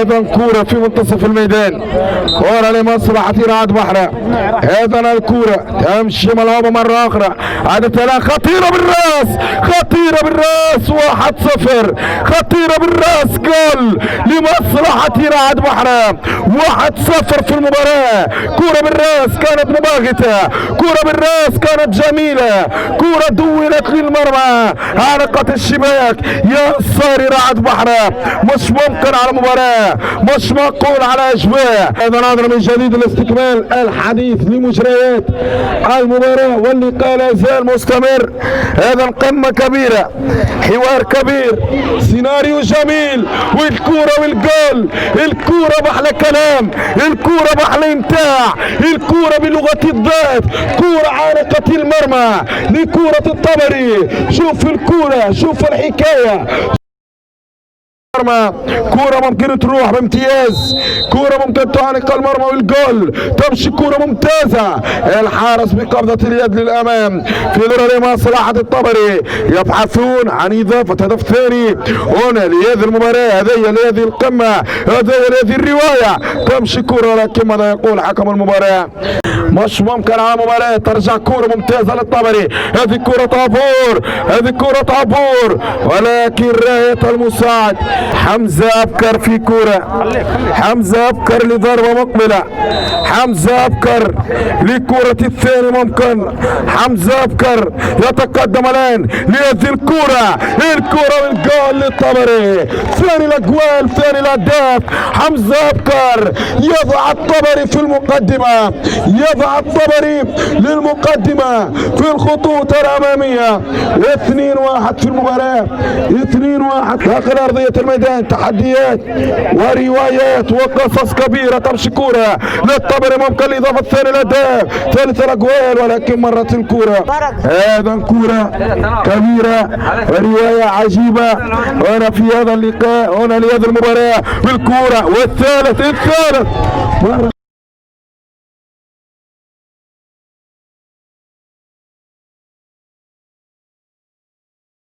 ايضا كرة في منتصف الميدان، كرة لمصلحة رعد بحرة. ايضا الكرة تمشي ملعوبة مرة اخرى، عادة خطيرة بالراس، خطيرة بالراس، 1-0 خطيرة بالراس، جول لمصلحة رعد بحرة، 1-0 في المباراة. كرة بالراس كانت مباغتة، كرة بالراس كانت جميلة، كرة دونت للمرمى، عرقت الشباك. يا صاري رعد بحرة مش ممكن على مباراة، مش معقول على اشباه. ايضا نظرا من جديد لاستكمال الحديث لمجريات المباراة واللقاء لا يزال مستمر. ايضا قمة كبيرة، حوار كبير، سيناريو جميل، والكورة والجول. الكورة بحلى كلام، الكورة بحلى امتاع، الكورة بلغة الذات، كورة عارقة المرمى لكورة الطبري. شوف الكورة، شوف الحكاية، كورة ممكن تروح بامتياز، كورة ممكن تعانق المرمى والجول، تمشي كورة ممتازة. الحارس بقبضة اليد للأمام في ضرر مصلحة الطبري، يبحثون عن إضافة هدف ثاني هنا لهذه المباراة، لهذه القمة، لهذه الرواية. تمشي كورة لكن ماذا يقول حكم المباراة؟ مش ممكن على مباراة ترجع كورة ممتازة للطبري. هذه كورة عبور، هذه كورة عبور، ولكن راية المساعد حمزة أبكر في كورة، حمزة أبكر لضربة مقبلة، حمزة أبكر لكرة الثاني ممكن، حمزة أبكر يتقدم الآن لهذه الكرة، الكرة والجول للطبري. ثاني الأجوال، ثاني الأهداف، حمزة أبكر يضع الطبري في المقدمة، يضع الطبري للمقدمة في الخطوط الأمامية. 2-1 في المباراة، 2-1 داخل أرضية الميدان. تحديات وروايات وقصص كبيرة. تمشي كورة للطبري ممكن الإضافة الثانية الأهداف، ثالث الأجوال، ولكن مرت الكورة. هذا كورة كبيرة ورواية عجيبة هنا في هذا اللقاء، هنا لهذه المباراة بالكورة، والثالث